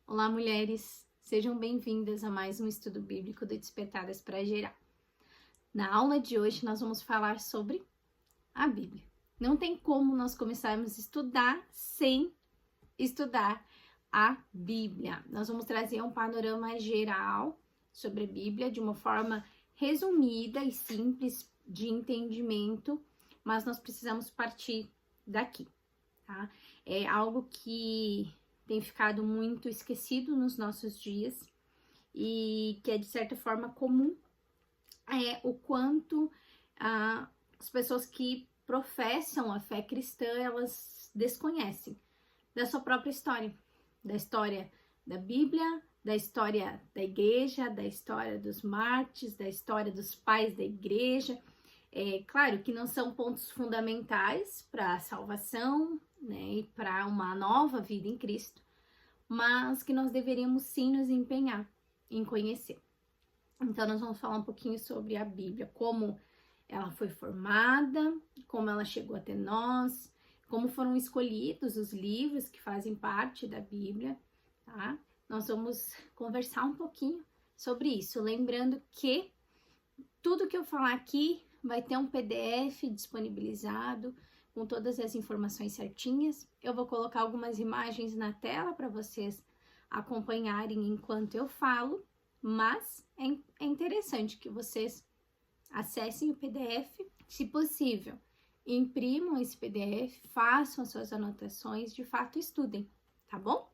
Olá, mulheres! Sejam bem-vindas a mais um estudo bíblico do Despertadas para Gerar. Na aula de hoje, nós vamos falar sobre a Bíblia. Não tem como nós começarmos a estudar sem estudar a Bíblia. Nós vamos trazer um panorama geral sobre a Bíblia de uma forma resumida e simples de entendimento, mas nós precisamos partir daqui, tá? É algo que tem ficado muito esquecido nos nossos dias e que é de certa forma comum, o quanto as pessoas que professam a fé cristã, elas desconhecem da sua própria história, da história da Bíblia, da história da igreja, da história dos mártires, da história dos pais da igreja. É claro que não são pontos fundamentais para a salvação, né, e para uma nova vida em Cristo, mas que nós deveríamos sim nos empenhar em conhecer. Então, nós vamos falar um pouquinho sobre a Bíblia, como ela foi formada, como ela chegou até nós, como foram escolhidos os livros que fazem parte da Bíblia, tá? Nós vamos conversar um pouquinho sobre isso, lembrando que tudo que eu falar aqui vai ter um PDF disponibilizado com todas as informações certinhas. Eu vou colocar algumas imagens na tela para vocês acompanharem enquanto eu falo, mas é interessante que vocês acessem o PDF, se possível, imprimam esse PDF, façam as suas anotações, de fato estudem, tá bom?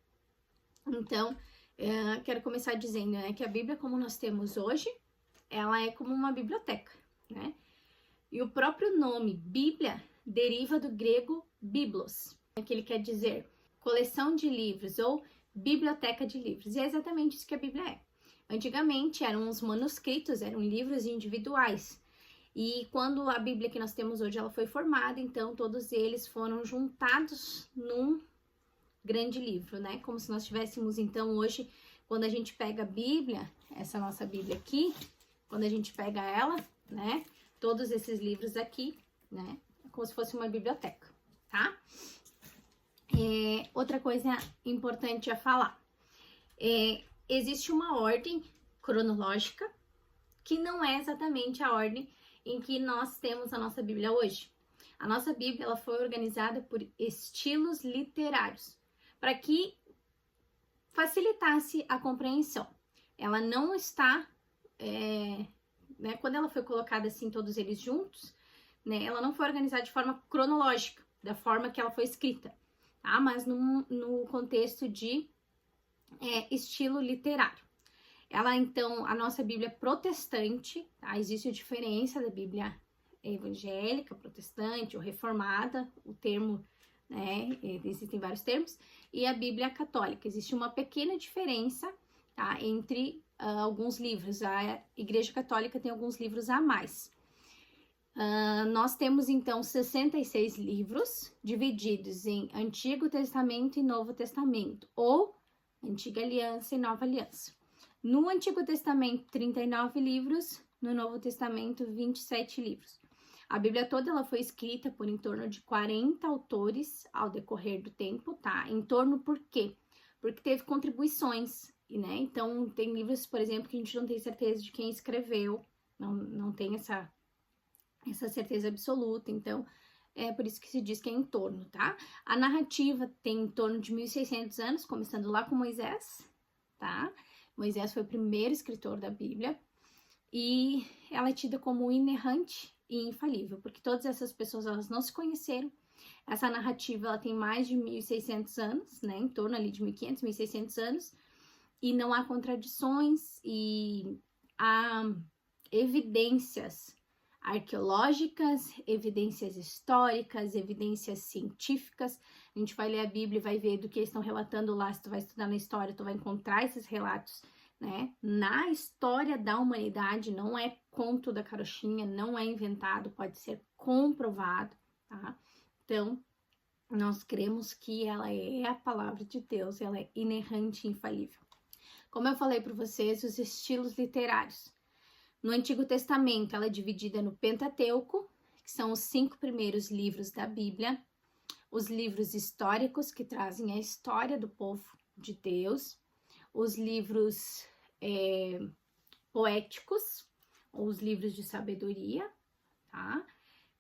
Então, quero começar dizendo, né, que a Bíblia como nós temos hoje, ela é como uma biblioteca, né? E o próprio nome Bíblia deriva do grego biblos, que ele quer dizer coleção de livros ou biblioteca de livros. E é exatamente isso que a Bíblia é. Antigamente eram os manuscritos, eram livros individuais. E quando a Bíblia que nós temos hoje ela foi formada, então todos eles foram juntados num grande livro, né? Como se nós tivéssemos então hoje, quando a gente pega a Bíblia, essa nossa Bíblia aqui, quando a gente pega ela, né? Todos esses livros aqui, né? Como se fosse uma biblioteca, tá? Outra coisa importante a falar. Existe uma ordem cronológica que não é exatamente a ordem em que nós temos a nossa Bíblia hoje. A nossa Bíblia ela foi organizada por estilos literários, para que facilitasse a compreensão. Ela não está... né, quando ela foi colocada assim, todos eles juntos, né, ela não foi organizada de forma cronológica, da forma que ela foi escrita, tá? Mas no contexto de estilo literário. Ela, então, a nossa Bíblia protestante, tá? Existe a diferença da Bíblia evangélica, protestante ou reformada, o termo, né, existem vários termos, e a Bíblia católica. Existe uma pequena diferença, tá, entre alguns livros. A Igreja Católica tem alguns livros a mais. Nós temos, então, 66 livros, divididos em Antigo Testamento e Novo Testamento, ou Antiga Aliança e Nova Aliança. No Antigo Testamento, 39 livros, no Novo Testamento, 27 livros. A Bíblia toda ela foi escrita por em torno de 40 autores ao decorrer do tempo, tá? Em torno por quê? Porque teve contribuições, né? Então, tem livros, por exemplo, que a gente não tem certeza de quem escreveu, não tem essa certeza absoluta, então é por isso que se diz que é em torno, tá? A narrativa tem em torno de 1.600 anos, começando lá com Moisés, tá? Moisés foi o primeiro escritor da Bíblia e ela é tida como inerrante e infalível, porque todas essas pessoas elas não se conheceram. Essa narrativa ela tem mais de 1.600 anos, né? Em torno ali de 1.500, 1.600 anos, e não há contradições e há evidências arqueológicas, evidências históricas, evidências científicas. A gente vai ler a Bíblia e vai ver do que eles estão relatando lá. Se tu vai estudar na história, tu vai encontrar esses relatos, né? Na história da humanidade, não é conto da carochinha, não é inventado, pode ser comprovado, tá? Então, nós cremos que ela é a palavra de Deus, ela é inerrante e infalível. Como eu falei para vocês, os estilos literários. No Antigo Testamento, ela é dividida no Pentateuco, que são os 5 primeiros livros da Bíblia, os livros históricos, que trazem a história do povo de Deus, os livros poéticos, ou os livros de sabedoria, tá?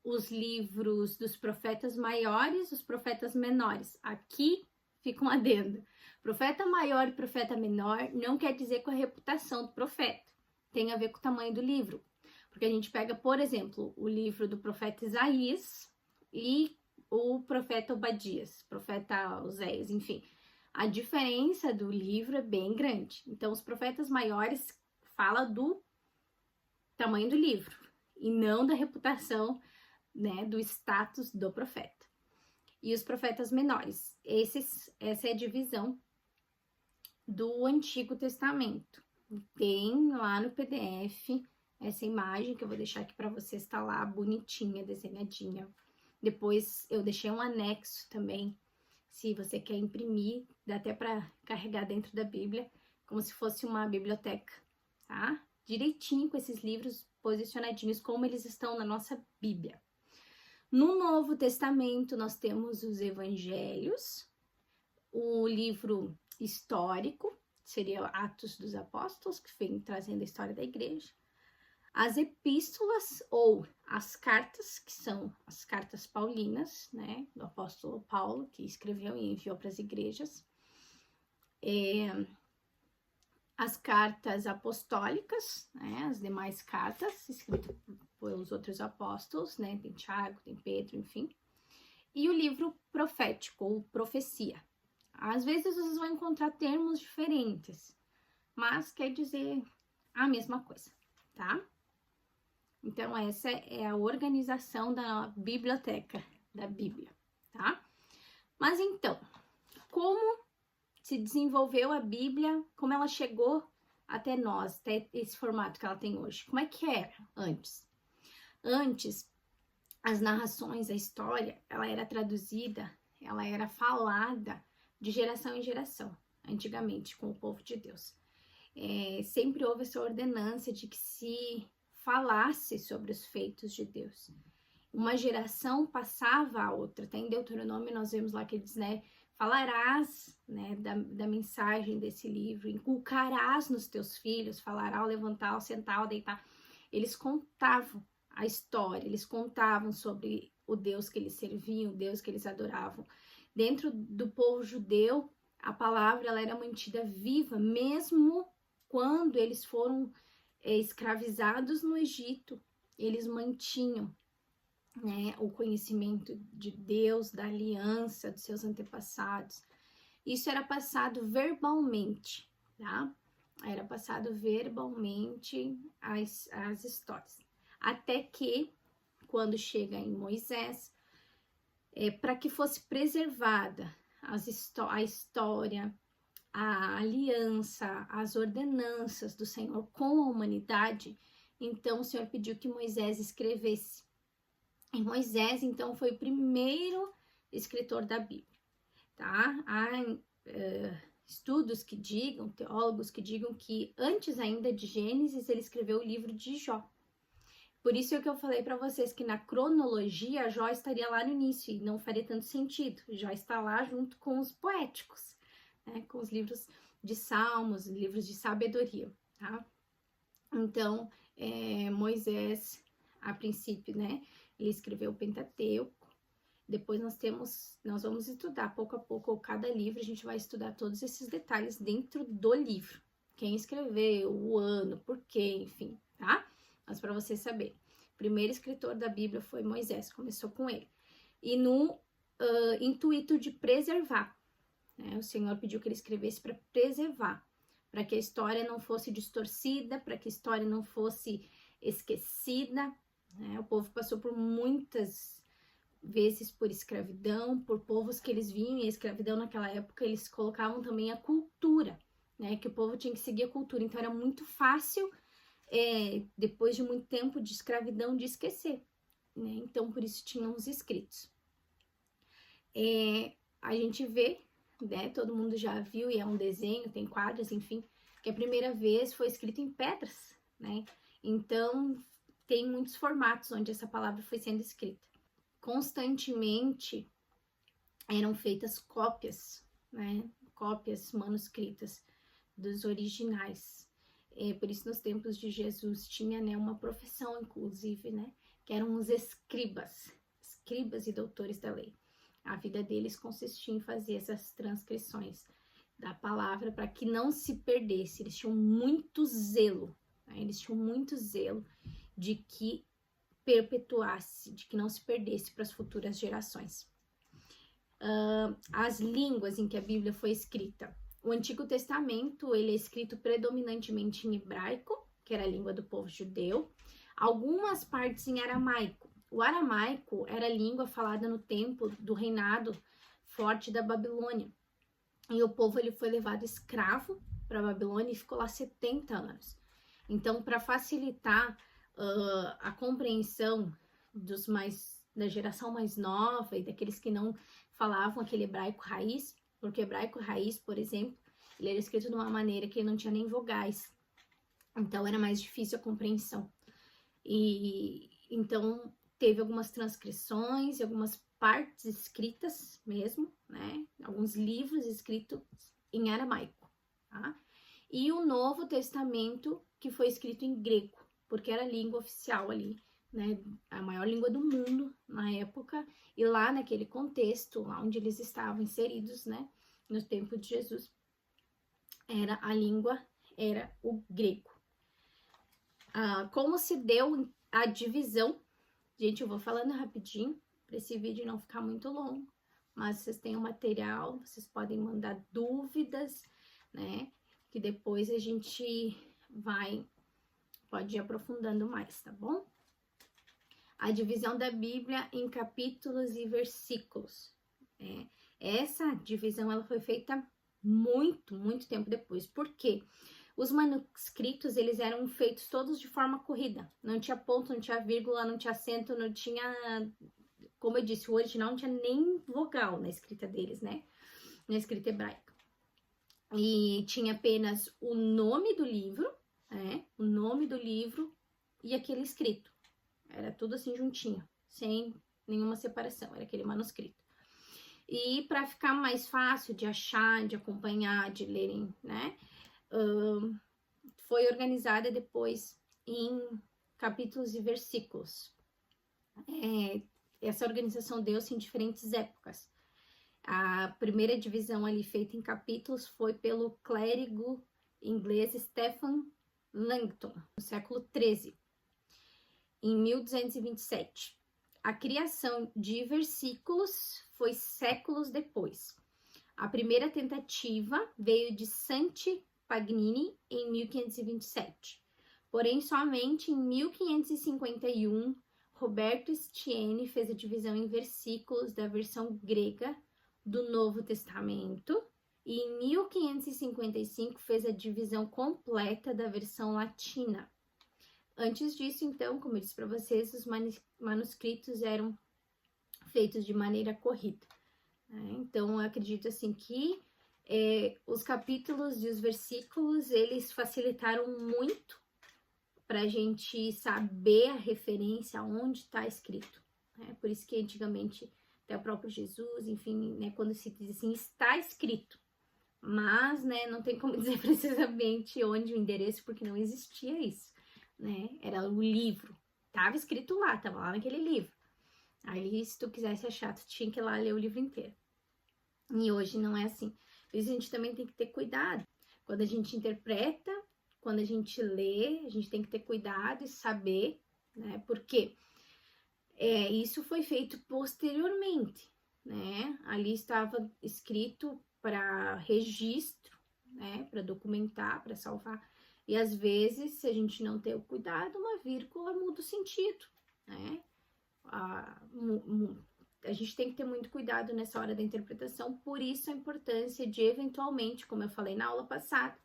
Os livros dos profetas maiores, os profetas menores. Aqui fica um adendo. Profeta maior e profeta menor não quer dizer com a reputação do profeta. Tem a ver com o tamanho do livro. Porque a gente pega, por exemplo, o livro do profeta Isaías e o profeta Obadias, profeta Oséias, enfim. A diferença do livro é bem grande. Então, os profetas maiores falam do tamanho do livro e não da reputação, né, do status do profeta. E os profetas menores, essa é a divisão do Antigo Testamento. Tem lá no PDF essa imagem que eu vou deixar aqui para vocês, tá lá bonitinha, desenhadinha. Depois eu deixei um anexo também, se você quer imprimir, dá até para carregar dentro da Bíblia, como se fosse uma biblioteca, tá? Direitinho com esses livros posicionadinhos como eles estão na nossa Bíblia. No Novo Testamento nós temos os Evangelhos, o livro histórico, seria Atos dos Apóstolos, que vem trazendo a história da igreja, as epístolas ou as cartas, que são as cartas paulinas, né, do apóstolo Paulo, que escreveu e enviou para as igrejas, as cartas apostólicas, né, as demais cartas escritas pelos outros apóstolos, né, tem Tiago, tem Pedro, enfim, e o livro profético ou profecia. Às vezes vocês vão encontrar termos diferentes, mas quer dizer a mesma coisa, tá? Então, essa é a organização da biblioteca da Bíblia, tá? Mas então, como se desenvolveu a Bíblia, como ela chegou até nós, até esse formato que ela tem hoje? Como é que era antes? Antes, as narrações, a história, ela era traduzida, ela era falada de geração em geração, antigamente, com o povo de Deus. Sempre houve essa ordenança de que se falasse sobre os feitos de Deus. Uma geração passava a outra. Até em Deuteronômio nós vemos lá que ele diz, né, falarás, né, da mensagem desse livro, inculcarás nos teus filhos, falará ao levantar, ao sentar, ao deitar. Eles contavam a história, eles contavam sobre o Deus que eles serviam, o Deus que eles adoravam. Dentro do povo judeu, a palavra ela era mantida viva, mesmo quando eles foram escravizados no Egito, eles mantinham, né, o conhecimento de Deus, da aliança dos seus antepassados. Isso era passado verbalmente, tá? Era passado verbalmente as histórias. Até que, quando chega em Moisés, para que fosse preservada a história, a aliança, as ordenanças do Senhor com a humanidade, então o Senhor pediu que Moisés escrevesse. E Moisés, então, foi o primeiro escritor da Bíblia, tá? Há estudos que digam, teólogos que digam que antes ainda de Gênesis, ele escreveu o livro de Jó. Por isso é que eu falei para vocês que na cronologia, Jó estaria lá no início e não faria tanto sentido. Jó está lá junto com os poéticos, né, com os livros de salmos, livros de sabedoria, tá? Então, Moisés, a princípio, né, ele escreveu o Pentateuco. Depois nós vamos estudar pouco a pouco cada livro, a gente vai estudar todos esses detalhes dentro do livro. Quem escreveu, o ano, por quê, enfim, tá? Mas para você saber, o primeiro escritor da Bíblia foi Moisés, começou com ele. E no intuito de preservar, né? O Senhor pediu que ele escrevesse para preservar, para que a história não fosse distorcida, para que a história não fosse esquecida, né? O povo passou por muitas vezes por escravidão, por povos que eles vinham, e a escravidão naquela época eles colocavam também a cultura, né? Que o povo tinha que seguir a cultura, então era muito fácil, depois de muito tempo de escravidão, de esquecer, né? Então por isso tinham os escritos. A gente vê, né, todo mundo já viu, e é um desenho, tem quadros, enfim, que a primeira vez foi escrito em pedras, né? Então, tem muitos formatos onde essa palavra foi sendo escrita. Constantemente eram feitas cópias, né? Cópias manuscritas dos originais. Por isso, nos tempos de Jesus, tinha, né, uma profissão, inclusive, né, que eram os escribas e doutores da lei. A vida deles consistia em fazer essas transcrições da palavra para que não se perdesse. Eles tinham muito zelo, né? Eles tinham muito zelo de que perpetuasse, de que não se perdesse para as futuras gerações. As línguas em que a Bíblia foi escrita. O Antigo Testamento, ele é escrito predominantemente em hebraico, que era a língua do povo judeu, algumas partes em aramaico. O aramaico era a língua falada no tempo do reinado forte da Babilônia. E o povo ele foi levado escravo para a Babilônia e ficou lá 70 anos. Então, para facilitar a compreensão da geração mais nova e daqueles que não falavam aquele hebraico raiz, porque o hebraico raiz, por exemplo, ele era escrito de uma maneira que ele não tinha nem vogais. Então, era mais difícil a compreensão. E então, teve algumas transcrições e algumas partes escritas mesmo, né? Alguns livros escritos em aramaico, tá? E o Novo Testamento, que foi escrito em grego, porque era a língua oficial ali, né? A maior língua do mundo na época, e lá naquele contexto, lá onde eles estavam inseridos, né? No tempo de Jesus, a língua era o grego. Como se deu a divisão? Gente, eu vou falando rapidinho, para esse vídeo não ficar muito longo, mas vocês têm o material, vocês podem mandar dúvidas, né? Que depois a gente pode ir aprofundando mais, tá bom? A divisão da Bíblia em capítulos e versículos. Essa divisão ela foi feita muito, muito tempo depois. Por quê? Os manuscritos, eles eram feitos todos de forma corrida. Não tinha ponto, não tinha vírgula, não tinha acento, não tinha... Como eu disse, o original não tinha nem vogal na escrita deles, né? Na escrita hebraica. E tinha apenas o nome do livro, né? O nome do livro e aquele escrito. Era tudo assim juntinho, sem nenhuma separação. Era aquele manuscrito. E para ficar mais fácil de achar, de acompanhar, de lerem, né? Foi organizada depois em capítulos e versículos. Essa organização deu-se em diferentes épocas. A primeira divisão ali feita em capítulos foi pelo clérigo inglês Stephen Langton, no século XIII, em 1227. A criação de versículos foi séculos depois. A primeira tentativa veio de Santi Paganini em 1527. Porém, somente em 1551, Roberto Estienne fez a divisão em versículos da versão grega do Novo Testamento e em 1555 fez a divisão completa da versão latina. Antes disso, então, como eu disse para vocês, os manuscritos eram feitos de maneira corrida. Então, eu acredito assim que os capítulos e os versículos, eles facilitaram muito para a gente saber a referência onde está escrito. Por isso que antigamente, até o próprio Jesus, enfim, né, quando se diz assim, está escrito. Mas, né, não tem como dizer precisamente onde o endereço, porque não existia isso, né? Era o livro, estava escrito lá, estava lá naquele livro. Aí, se tu quisesse achar, tu tinha que ir lá ler o livro inteiro. E hoje não é assim. Por isso a gente também tem que ter cuidado. Quando a gente interpreta, quando a gente lê, a gente tem que ter cuidado e saber, né? Porque isso foi feito posteriormente, né? Ali estava escrito para registro, né? Para documentar, para salvar. E às vezes, se a gente não ter o cuidado, uma vírgula muda o sentido, né? A gente tem que ter muito cuidado nessa hora da interpretação, por isso a importância de, eventualmente, como eu falei na aula passada,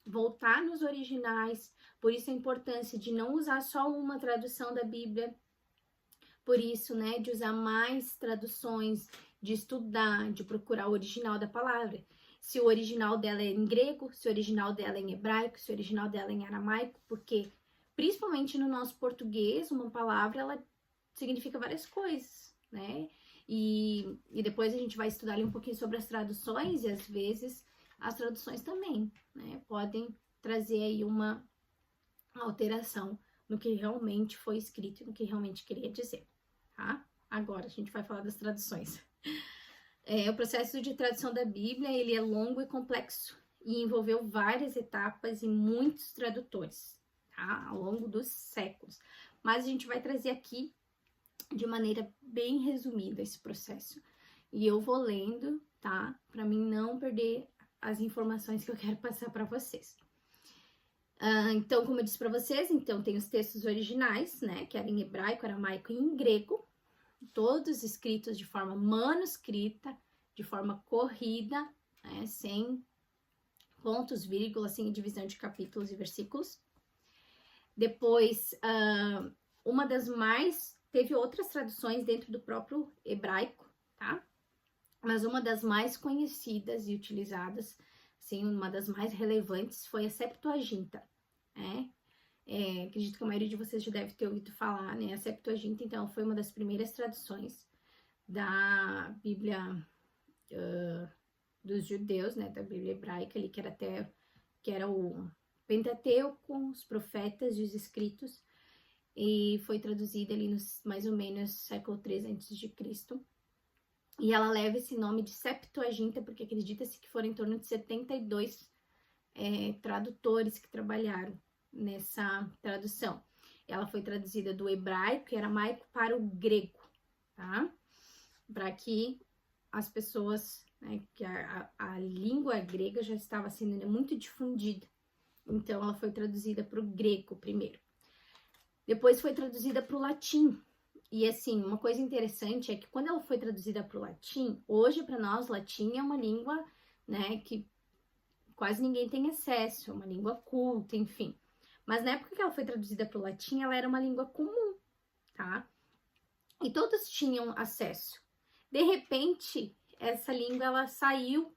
voltar nos originais, por isso a importância de não usar só uma tradução da Bíblia, por isso, né, de usar mais traduções, de estudar, de procurar o original da palavra. Se o original dela é em grego, se o original dela é em hebraico, se o original dela é em aramaico, porque, principalmente no nosso português, uma palavra, ela significa várias coisas, né? E depois a gente vai estudar ali um pouquinho sobre as traduções e às vezes as traduções também, né, podem trazer aí uma alteração no que realmente foi escrito e no que realmente queria dizer, tá? Agora a gente vai falar das traduções. O processo de tradução da Bíblia, ele é longo e complexo e envolveu várias etapas e muitos tradutores, tá? Ao longo dos séculos. Mas a gente vai trazer aqui de maneira bem resumida esse processo. E eu vou lendo, tá? Para mim não perder as informações que eu quero passar para vocês. Então, como eu disse para vocês, então tem os textos originais, né? Que eram em hebraico, aramaico e em grego. Todos escritos de forma manuscrita, de forma corrida, né? Sem pontos, vírgulas, sem divisão de capítulos e versículos. Depois, teve outras traduções dentro do próprio hebraico, tá? Mas uma das mais conhecidas e utilizadas, assim, uma das mais relevantes foi a Septuaginta, né? Acredito que a maioria de vocês já deve ter ouvido falar, né? A Septuaginta, então, foi uma das primeiras traduções da Bíblia dos judeus, né? Da Bíblia hebraica ali, que era o Pentateuco, os profetas e os escritos, e foi traduzida ali nos mais ou menos século 3 a.C. E ela leva esse nome de Septuaginta porque acredita-se que foram em torno de 72 tradutores que trabalharam nessa tradução. Ela foi traduzida do hebraico e aramaico para o grego, tá? Para que as pessoas, né, que a língua grega já estava sendo muito difundida. Então, ela foi traduzida para o grego primeiro. Depois foi traduzida para o latim. E, assim, uma coisa interessante é que quando ela foi traduzida para o latim, hoje, para nós, latim é uma língua, né, que quase ninguém tem acesso, é uma língua culta, enfim. Mas na época que ela foi traduzida para o latim, ela era uma língua comum, tá? E todos tinham acesso. De repente, essa língua, ela saiu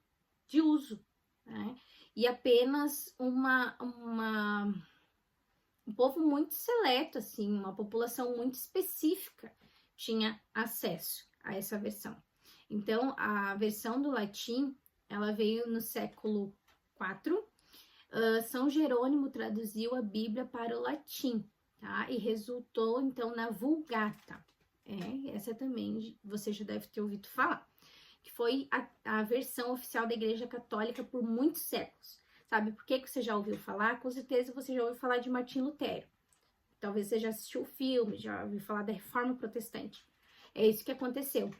de uso, né? E apenas um povo muito seleto, assim, uma população muito específica tinha acesso a essa versão. Então, a versão do latim, ela veio no século IV. São Jerônimo traduziu a Bíblia para o latim, tá? E resultou, então, na Vulgata. Essa também você já deve ter ouvido falar. Que foi a versão oficial da Igreja Católica por muitos séculos. Sabe por que você já ouviu falar? Com certeza você já ouviu falar de Martim Lutero. Talvez você já assistiu o filme, já ouviu falar da Reforma Protestante. É isso que aconteceu.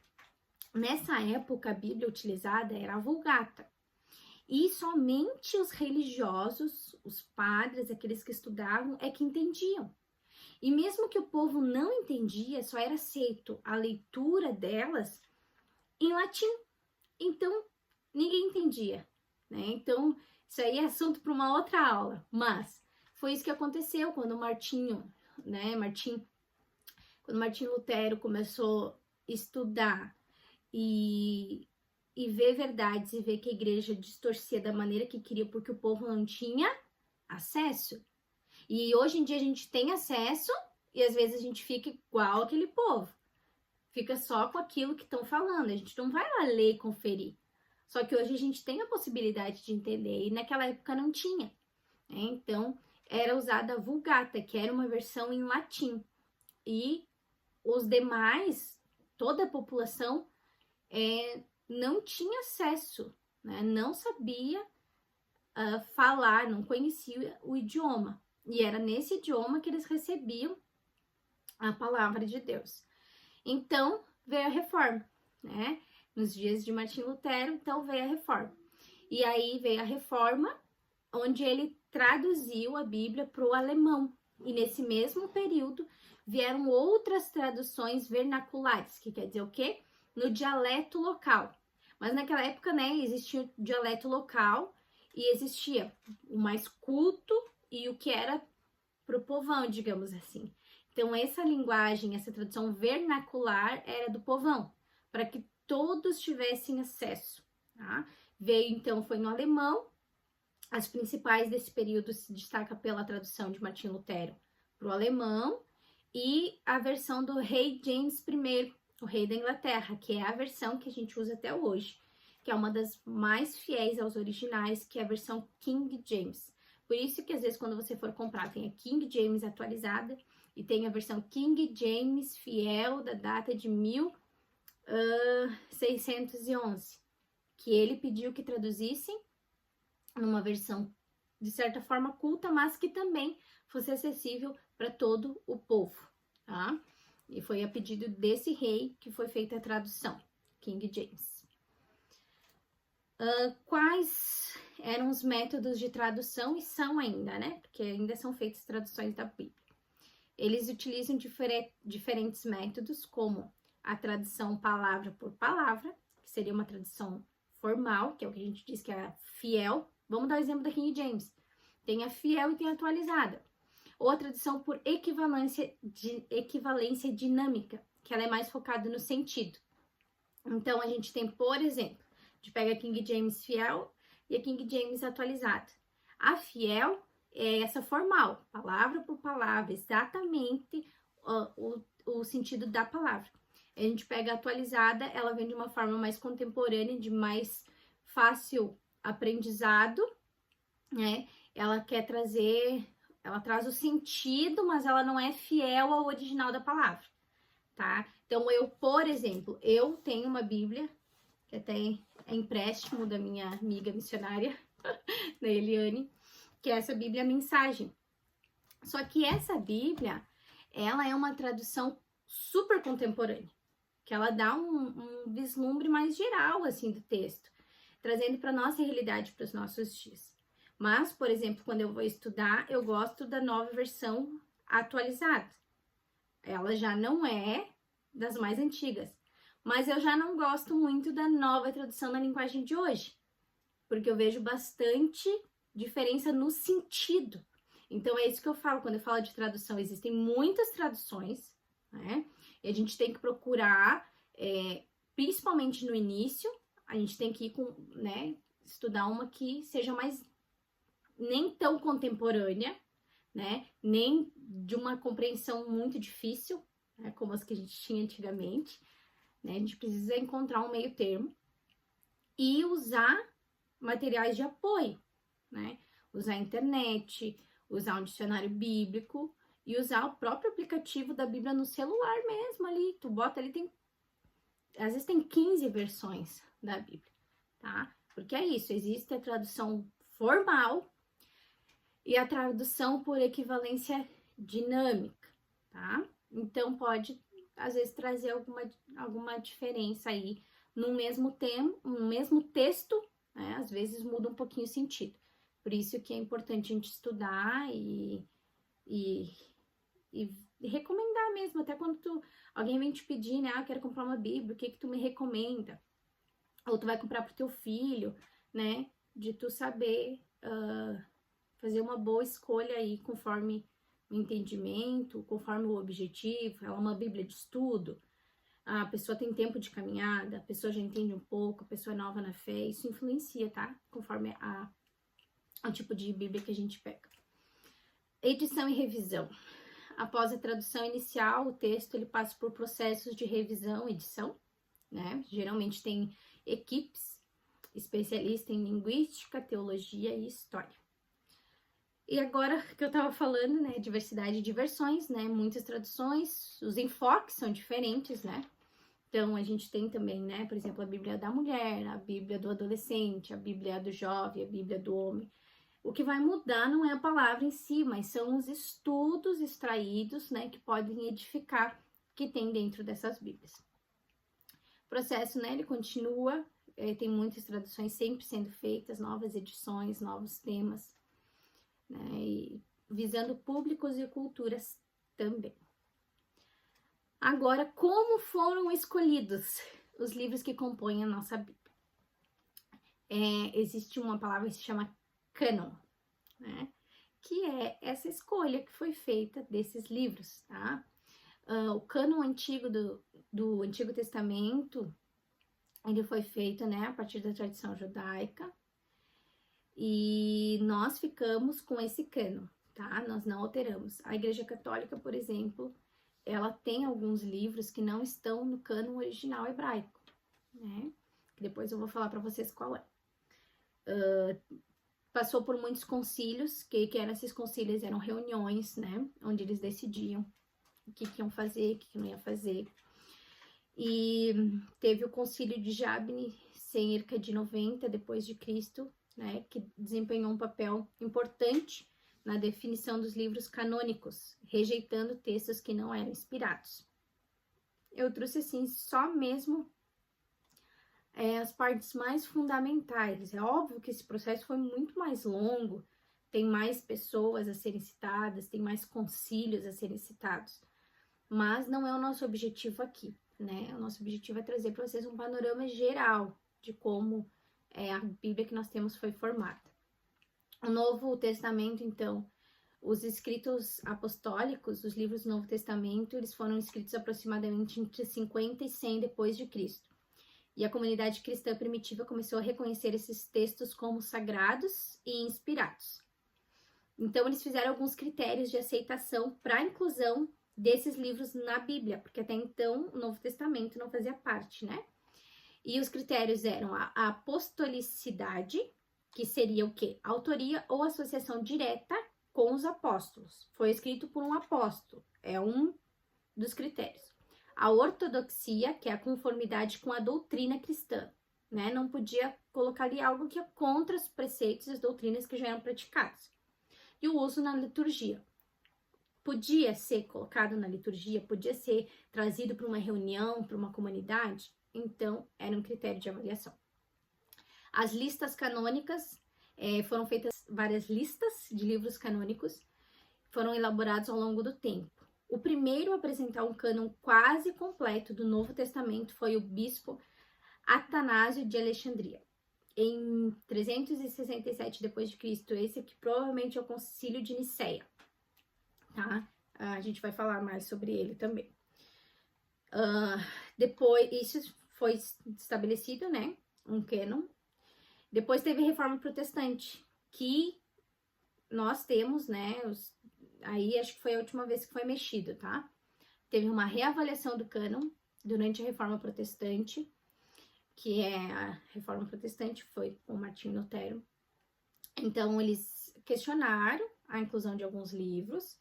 Nessa época, a Bíblia utilizada era a Vulgata. E somente os religiosos, os padres, aqueles que estudavam, é que entendiam. E mesmo que o povo não entendia, só era aceito a leitura delas em latim. Então, ninguém entendia, né? Então, isso aí é assunto para uma outra aula. Mas foi isso que aconteceu quando quando Martim Lutero começou a estudar e ver verdades e ver que a igreja distorcia da maneira que queria, porque o povo não tinha acesso. E hoje em dia a gente tem acesso e às vezes a gente fica igual aquele povo. Fica só com aquilo que estão falando. A gente não vai lá ler e conferir. Só que hoje a gente tem a possibilidade de entender e naquela época não tinha. Então, era usada a Vulgata, que era uma versão em latim. E os demais, toda a população, não tinha acesso, né? Não sabia falar, não conhecia o idioma. E era nesse idioma que eles recebiam a palavra de Deus. Então, veio a Reforma, né? Nos dias de Martim Lutero, então veio a Reforma. E aí veio a Reforma, onde ele traduziu a Bíblia para o alemão. E nesse mesmo período vieram outras traduções vernaculares, que quer dizer o quê? No dialeto local. Mas naquela época, né, existia o dialeto local e existia o mais culto e o que era para o povão, digamos assim. Então, essa linguagem, essa tradução vernacular era do povão, para que todos tivessem acesso, tá? Veio, então, foi no alemão. As principais desse período se destaca pela tradução de Martim Lutero para o alemão e a versão do rei James I, o rei da Inglaterra, que é a versão que a gente usa até hoje. que é uma das mais fiéis aos originais, que é a versão King James. Por isso que às vezes quando você for comprar, tem a King James atualizada e tem a versão King James fiel da data de 1611, que ele pediu que traduzissem numa versão de certa forma culta, mas que também fosse acessível para todo o povo, tá? E foi a pedido desse rei que foi feita a tradução, King James. Quais eram os métodos de tradução, e são ainda, né? Porque ainda são feitas traduções da Bíblia. Eles utilizam diferentes métodos, como a tradução palavra por palavra, que seria uma tradução formal, que é o que a gente diz que é fiel. Vamos dar o exemplo da King James. Tem a fiel e tem a atualizada. Ou a tradução por equivalência dinâmica, que ela é mais focada no sentido. Então, a gente tem, por exemplo, a gente pega a King James fiel e a King James atualizada. A fiel é essa formal, palavra por palavra, exatamente o sentido da palavra. A gente pega a atualizada, ela vem de uma forma mais contemporânea, de mais fácil aprendizado, né? Ela traz o sentido, mas ela não é fiel ao original da palavra, tá? Então, por exemplo, eu tenho uma Bíblia, que até é empréstimo da minha amiga missionária, da Eliane, que é essa Bíblia Mensagem. Só que essa Bíblia, ela é uma tradução super contemporânea, que ela dá um vislumbre mais geral, assim, do texto, trazendo para nossa realidade, para os nossos dias. Mas, por exemplo, quando eu vou estudar, eu gosto da nova versão atualizada. Ela já não é das mais antigas, mas eu já não gosto muito da nova tradução na linguagem de hoje, porque eu vejo bastante diferença no sentido. Então, é isso que eu falo quando eu falo de tradução. Existem muitas traduções, né? E a gente tem que procurar, principalmente no início, a gente tem que ir estudar uma que seja mais nem tão contemporânea, né? Nem de uma compreensão muito difícil, né? Como as que a gente tinha antigamente, né? A gente precisa encontrar um meio termo e usar materiais de apoio, né? Usar a internet, usar um dicionário bíblico e usar o próprio aplicativo da Bíblia no celular mesmo ali. Tu bota ali, às vezes tem 15 versões da Bíblia, tá? Porque é isso, existe a tradução formal e a tradução por equivalência dinâmica, tá? Então, pode, às vezes, trazer alguma diferença aí no mesmo texto, né? Às vezes muda um pouquinho o sentido. Por isso que é importante a gente estudar e recomendar mesmo, até quando alguém vem te pedir, né? Eu quero comprar uma Bíblia, o que tu me recomenda? Ou tu vai comprar pro teu filho, né? De tu saber fazer uma boa escolha aí, conforme o entendimento, conforme o objetivo. Ela é uma Bíblia de estudo, a pessoa tem tempo de caminhada, a pessoa já entende um pouco, a pessoa é nova na fé, isso influencia, tá? Conforme o tipo de Bíblia que a gente pega. Edição e revisão. Após a tradução inicial, o texto ele passa por processos de revisão e edição, né? Geralmente tem equipes especialistas em linguística, teologia e história. E agora que eu tava falando, né, diversidade de versões, né, muitas traduções, os enfoques são diferentes, né? Então, a gente tem também, né, por exemplo, a Bíblia da mulher, a Bíblia do adolescente, a Bíblia do jovem, a Bíblia do homem. O que vai mudar não é a palavra em si, mas são os estudos extraídos, né, que podem edificar, que tem dentro dessas Bíblias. O processo, né, ele continua, tem muitas traduções sempre sendo feitas, novas edições, novos temas, né, e visando públicos e culturas também. Agora, como foram escolhidos os livros que compõem a nossa Bíblia? Existe uma palavra que se chama cânon, né? Que é essa escolha que foi feita desses livros, tá? O cânon antigo do Antigo Testamento, ele foi feito, né, a partir da tradição judaica, e nós ficamos com esse cânon, tá? Nós não alteramos. A Igreja Católica, por exemplo, ela tem alguns livros que não estão no cânon original hebraico, né? Depois eu vou falar para vocês qual é. Passou por muitos concílios, que eram esses concílios, eram reuniões, né? Onde eles decidiam o que iam fazer, o que não ia fazer. E teve o concílio de Jabne, cerca de 90 depois de Cristo, né? Que desempenhou um papel importante na definição dos livros canônicos, rejeitando textos que não eram inspirados. Eu trouxe, assim, só mesmo as partes mais fundamentais. É óbvio que esse processo foi muito mais longo, tem mais pessoas a serem citadas, tem mais concílios a serem citados, mas não é o nosso objetivo aqui, né? O nosso objetivo é trazer para vocês um panorama geral de como a Bíblia que nós temos foi formada. O Novo Testamento, então, os escritos apostólicos, os livros do Novo Testamento, eles foram escritos aproximadamente entre 50 e 100 depois de Cristo. E a comunidade cristã primitiva começou a reconhecer esses textos como sagrados e inspirados. Então, eles fizeram alguns critérios de aceitação para a inclusão desses livros na Bíblia, porque até então o Novo Testamento não fazia parte, né? E os critérios eram a apostolicidade, que seria o quê? Autoria ou associação direta com os apóstolos. Foi escrito por um apóstolo, é um dos critérios. A ortodoxia, que é a conformidade com a doutrina cristã, né? Não podia colocar ali algo que é contra os preceitos e as doutrinas que já eram praticadas. E o uso na liturgia. Podia ser colocado na liturgia, podia ser trazido para uma reunião, para uma comunidade, então era um critério de avaliação. As listas canônicas, foram feitas várias listas de livros canônicos, foram elaborados ao longo do tempo. O primeiro a apresentar um cânon quase completo do Novo Testamento foi o bispo Atanásio de Alexandria, em 367 d.C. Esse aqui provavelmente é o Concílio de Nicéia, tá? A gente vai falar mais sobre ele também. Depois, isso foi estabelecido, né? Um cânon. Depois teve a Reforma Protestante, que nós temos, né? Aí acho que foi a última vez que foi mexido, tá? Teve uma reavaliação do cânon durante a Reforma Protestante, que é a Reforma Protestante, foi com Martinho Lutero. Então, eles questionaram a inclusão de alguns livros.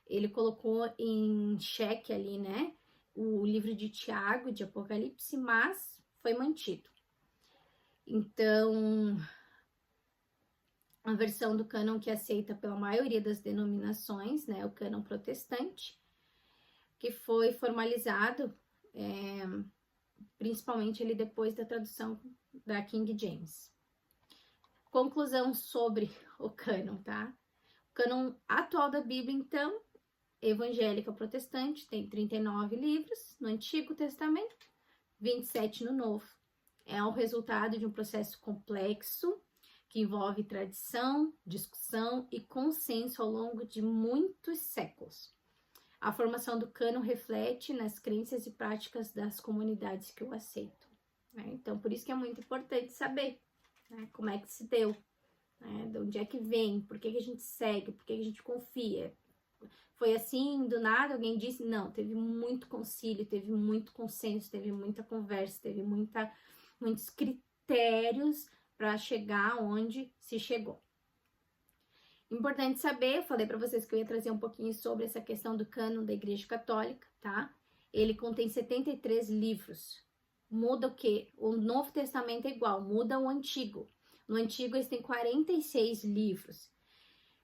Ele colocou em xeque ali, né? O livro de Tiago, de Apocalipse, mas foi mantido. Então, a versão do cânon que é aceita pela maioria das denominações, né, o cânon protestante, que foi formalizado principalmente ali depois da tradução da King James. Conclusão sobre o cânon, tá? O cânon atual da Bíblia, então, evangélica protestante, tem 39 livros no Antigo Testamento, 27 no Novo. É o resultado de um processo complexo que envolve tradição, discussão e consenso ao longo de muitos séculos. A formação do cânon reflete nas crenças e práticas das comunidades que o aceitam, né? Então, por isso que é muito importante saber, né, como é que se deu, né, de onde é que vem, por que a gente segue, por que a gente confia. Foi assim, do nada, alguém disse? Não, teve muito concílio, teve muito consenso, teve muita conversa, teve muitos critérios para chegar onde se chegou. Importante saber, eu falei para vocês que eu ia trazer um pouquinho sobre essa questão do cânon da Igreja Católica, tá? Ele contém 73 livros. Muda o quê? O Novo Testamento é igual, muda o Antigo. No Antigo, eles têm 46 livros.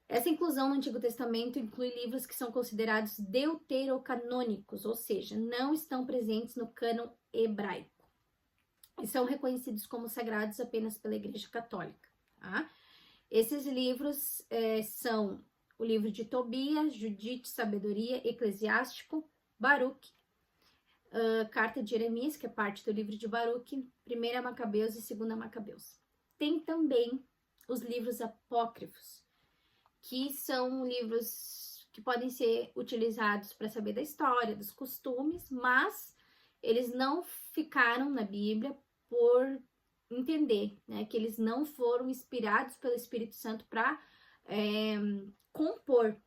Essa inclusão no Antigo Testamento inclui livros que são considerados deuterocanônicos, ou seja, não estão presentes no cânon hebraico. E são reconhecidos como sagrados apenas pela Igreja Católica, tá? Esses livros são o livro de Tobias, Judite, Sabedoria, Eclesiástico, Baruque, Carta de Jeremias, que é parte do livro de Baruque, 1 Macabeus e 2 Macabeus. Tem também os livros apócrifos, que são livros que podem ser utilizados para saber da história, dos costumes, mas eles não ficaram na Bíblia por entender, né, que eles não foram inspirados pelo Espírito Santo para compor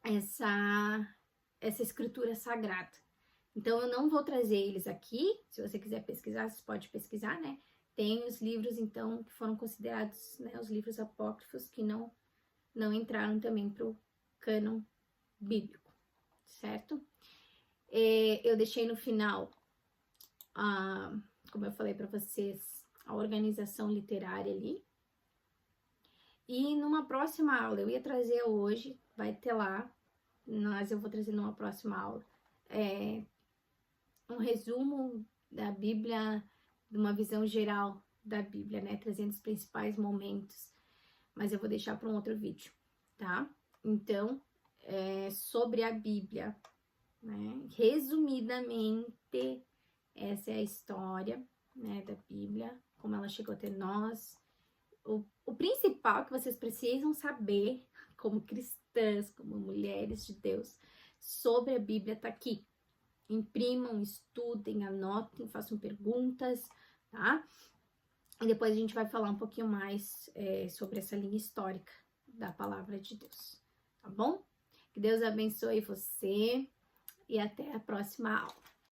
essa escritura sagrada. Então, eu não vou trazer eles aqui. Se você quiser pesquisar, você pode pesquisar, né? Tem os livros, então, que foram considerados, né, os livros apócrifos, que não entraram também para o cânon bíblico, certo? Eu deixei no final, como eu falei para vocês, a organização literária ali. E numa próxima aula, eu ia trazer hoje, vai ter lá, mas eu vou trazer numa próxima aula, um resumo da Bíblia, de uma visão geral da Bíblia, né? Trazendo os principais momentos, mas eu vou deixar para um outro vídeo, tá? Então, sobre a Bíblia, né? Resumidamente, essa é a história, né, da Bíblia, como ela chegou até nós. O principal que vocês precisam saber, como cristãs, como mulheres de Deus, sobre a Bíblia tá aqui. Imprimam, estudem, anotem, façam perguntas, tá? E depois a gente vai falar um pouquinho mais sobre essa linha histórica da palavra de Deus, tá bom? Que Deus abençoe você e até a próxima aula.